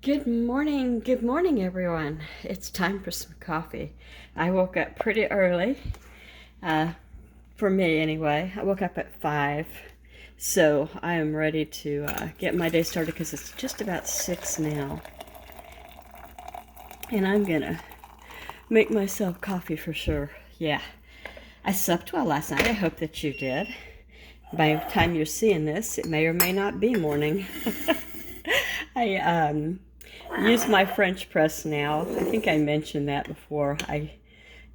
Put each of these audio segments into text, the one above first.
Good morning, everyone. It's time for some coffee. I woke up pretty early, uh, for me anyway. I woke up at 5, so I am ready to get my day started because it's just about 6 now. And I'm gonna make myself coffee for sure. Yeah, I slept well last night. I hope that you did. By the time you're seeing this, it may or may not be morning. I use my French press now. I think I mentioned that before. I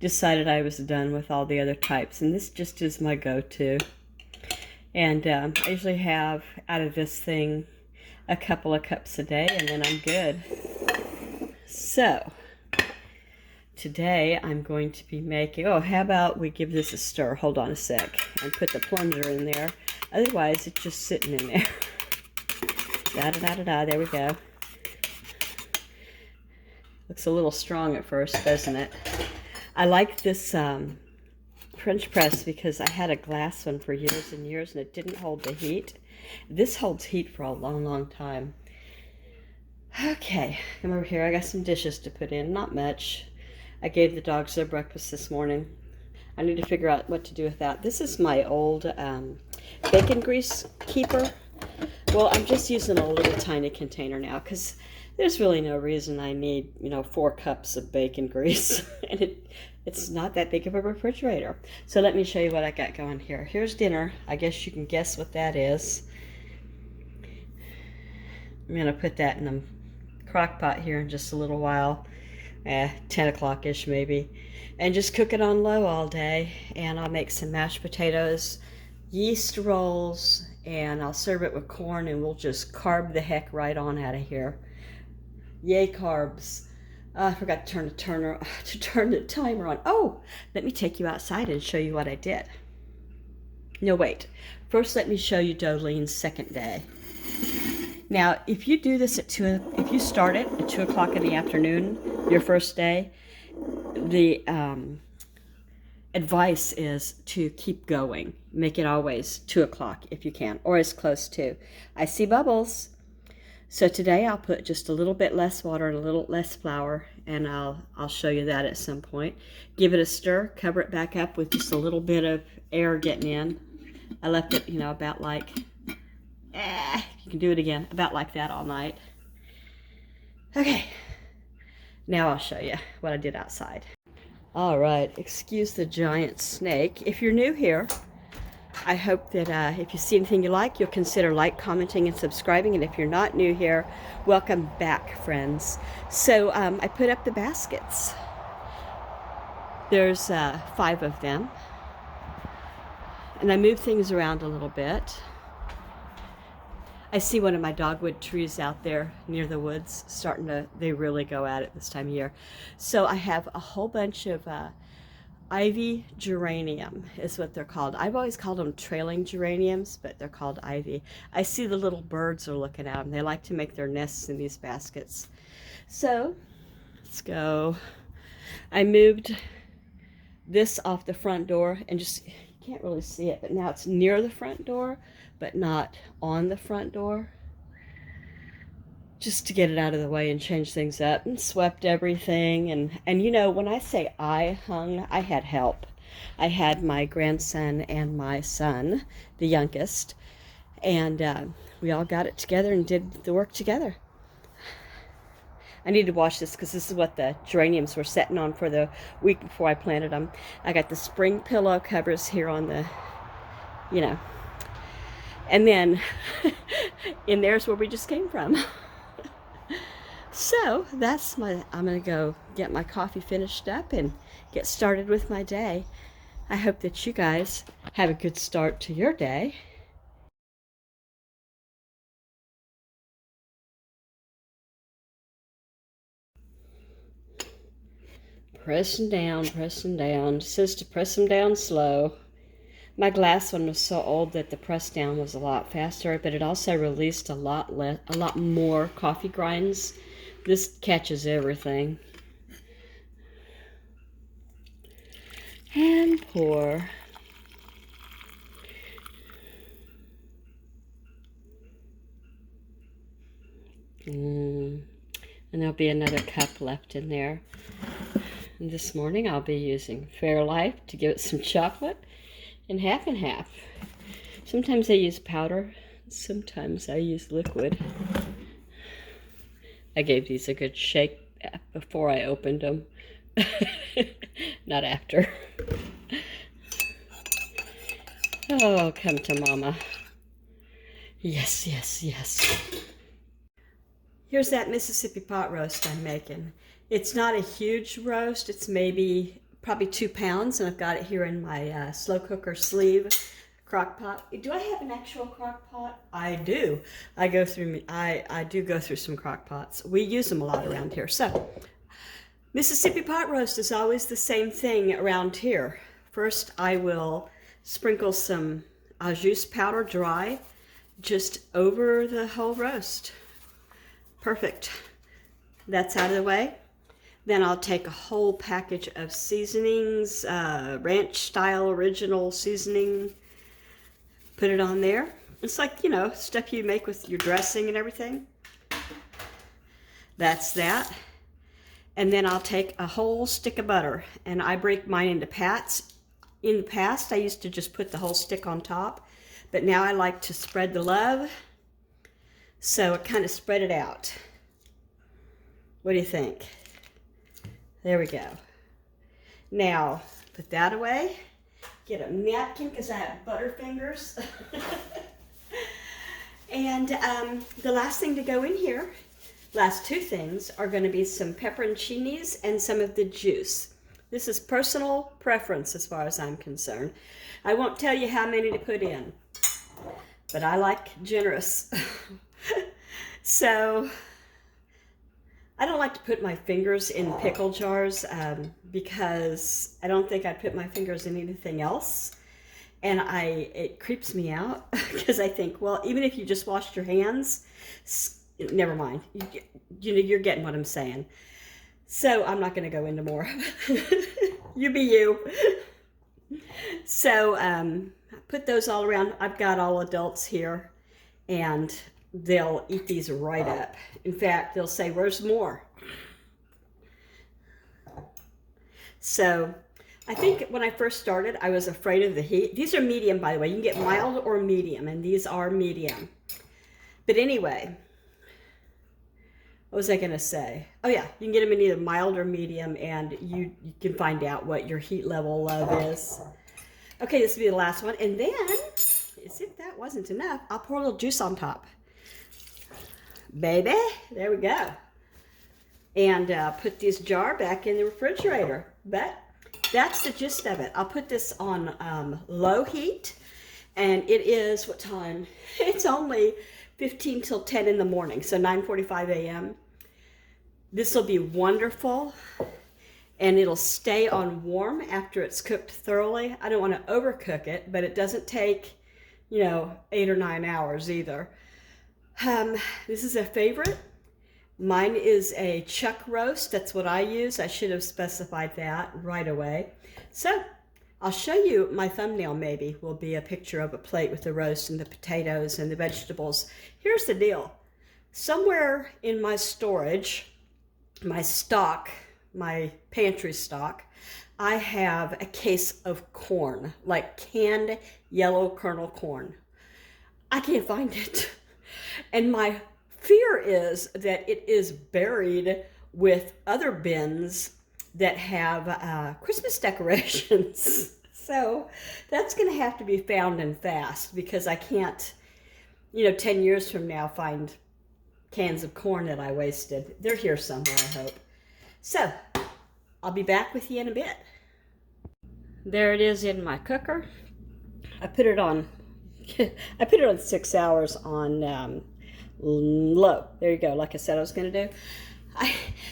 decided I was done with all the other types, and this just is my go-to. And I usually have out of this thing a couple of cups a day, and then I'm good. So today I'm going to be making, how about we give this a stir? Hold on a sec. And put the plunger in there. Otherwise, it's just sitting in there. Da-da-da-da-da, there we go. Looks a little strong at first, doesn't it? I like this French press because I had a glass one for years and years and it didn't hold the heat. This holds heat for a long, long time. Okay, come over here. I got some dishes to put in, not much. I gave the dogs their breakfast this morning. I need to figure out what to do with that. This is my old bacon grease keeper. Well, I'm just using a little tiny container now because there's really no reason I need, 4 cups of bacon grease. And it's not that big of a refrigerator. So let me show you what I got going here. Here's dinner. I guess you can guess what that is. I'm going to put that in the crock pot here in just a little while. 10 o'clock-ish maybe. And just cook it on low all day. And I'll make some mashed potatoes, yeast rolls, and I'll serve it with corn, and we'll just carb the heck right on out of here. Yay, carbs. I forgot to turn the timer on. Oh, let me take you outside and show you what I did. No, wait. First, let me show you Dolene's second day. Now, if you do this if you start it at 2 o'clock in the afternoon, your first day, the advice is to keep going. Make it always 2 o'clock if you can, or as close to. I see bubbles. So today I'll put just a little bit less water and a little less flour, and I'll show you that at some point. Give it a stir, cover it back up with just a little bit of air getting in. I left it, about like, you can do it again, about like that all night. Okay, now I'll show you what I did outside. All right, excuse the giant snake. If you're new here, I hope that if you see anything you like, you'll consider commenting, and subscribing. And if you're not new here, welcome back, friends. So I put up the baskets. There's 5 of them. And I moved things around a little bit. I see one of my dogwood trees out there near the woods they really go at it this time of year. So I have a whole bunch of ivy geranium is what they're called. I've always called them trailing geraniums, but they're called ivy. I see the little birds are looking at them. They like to make their nests in these baskets. So let's go. I moved this off the front door and just, you can't really see it, but now it's near the front door, but not on the front door. Just to get it out of the way and change things up, and swept everything. And when I say I hung, I had help. I had my grandson and my son, the youngest, and we all got it together and did the work together. I need to wash this because this is what the geraniums were setting on for the week before I planted them. I got the spring pillow covers here on the, and then in there's where we just came from. So I'm going to go get my coffee finished up and get started with my day. I hope that you guys have a good start to your day. Pressing down, pressing down. It says to press them down slow. My glass one was so old that the press down was a lot faster, but it also released a lot more coffee grinds. This catches everything. And pour. And there'll be another cup left in there. And this morning I'll be using Fairlife to give it some chocolate, and half. Sometimes I use powder, sometimes I use liquid. I gave these a good shake before I opened them, not after. Oh, come to Mama. Yes, yes, yes. Here's that Mississippi pot roast I'm making. It's not a huge roast. It's probably 2 pounds, and I've got it here in my slow cooker sleeve crock pot. Do I have an actual crock pot? I do. I do go through some crock pots. We use them a lot around here. So, Mississippi pot roast is always the same thing around here. First, I will sprinkle some au jus powder dry just over the whole roast. Perfect. That's out of the way. Then I'll take a whole package of seasonings, ranch style original seasoning, put it on there. It's like, you know, stuff you make with your dressing and everything. That's that. And then I'll take a whole stick of butter, and I break mine into pats. In the past, I used to just put the whole stick on top, but now I like to spread the love, so I kind of spread it out. What do you think? There we go. Now, put that away. Get a napkin because I have butterfingers. And the last thing to go in here, last 2 things, are going to be some pepperoncinis and some of the juice. This is personal preference as far as I'm concerned. I won't tell you how many to put in, but I like generous. So, I don't like to put my fingers in pickle jars because I don't think I'd put my fingers in anything else. And it creeps me out because I think, well, even if you just washed your hands, never mind. You're getting what I'm saying. So I'm not going to go into more. You be you. So put those all around. I've got all adults here, and they'll eat these right up. In fact, they'll say, "Where's more?" So I think when I first started, I was afraid of the heat. These are medium, by the way. You can get mild or medium, and these are medium. But anyway, what was I going to say? Oh yeah, you can get them in either mild or medium, and you can find out what your heat level of is. Okay, this will be the last one. And then, as if that wasn't enough, I'll pour a little juice on top. Baby, there we go. And put this jar back in the refrigerator. But that's the gist of it. I'll put this on low heat, and it is, what time? It's only 15 till 10 in the morning, so 9:45 a.m. This will be wonderful, and it'll stay on warm after it's cooked thoroughly. I don't want to overcook it, but it doesn't take, 8 or 9 hours either. This is a favorite. Mine is a chuck roast. That's what I use. I should have specified that right away. So I'll show you my thumbnail, maybe, will be a picture of a plate with the roast and the potatoes and the vegetables. Here's the deal. Somewhere in my storage, my stock, my pantry stock, I have a case of corn, like canned yellow kernel corn. I can't find it. And my fear is that it is buried with other bins that have Christmas decorations. So that's going to have to be found and fast, because I can't, 10 years from now find cans of corn that I wasted. They're here somewhere, I hope. So I'll be back with you in a bit. There it is in my cooker. I put it on 6 hours on low. There you go, like I said I was going to do.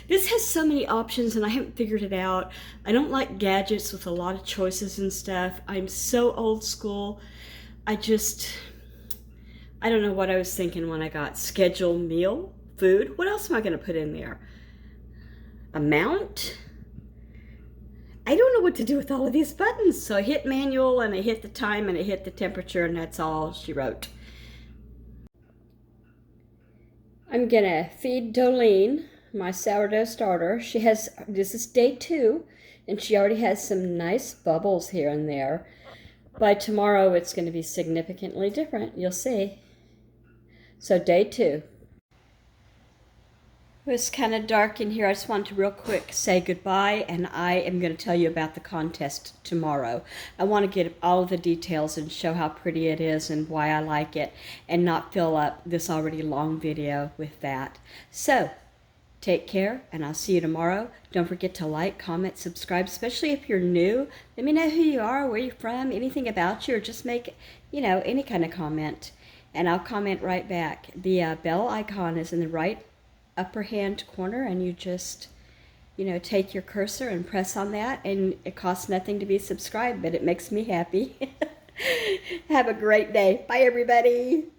This has so many options, and I haven't figured it out. I don't like gadgets with a lot of choices and stuff. I'm so old school. I don't know what I was thinking when I got schedule meal food. What else am I going to put in there? Amount? I don't know what to do with all of these buttons. So I hit manual, and I hit the time, and I hit the temperature, and that's all she wrote. I'm gonna feed Dolene my sourdough starter. This is day 2, and she already has some nice bubbles here and there. By tomorrow, it's going to be significantly different. You'll see. So day 2. It's kind of dark in here. I just wanted to real quick say goodbye, and I am going to tell you about the contest tomorrow. I want to get all of the details and show how pretty it is and why I like it, and not fill up this already long video with that. So, take care, and I'll see you tomorrow. Don't forget to like, comment, subscribe, especially if you're new. Let me know who you are, where you're from, anything about you, or just make, any kind of comment, and I'll comment right back. The bell icon is in the right upper hand corner, and you just take your cursor and press on that, and it costs nothing to be subscribed, but it makes me happy. Have a great day. Bye, everybody.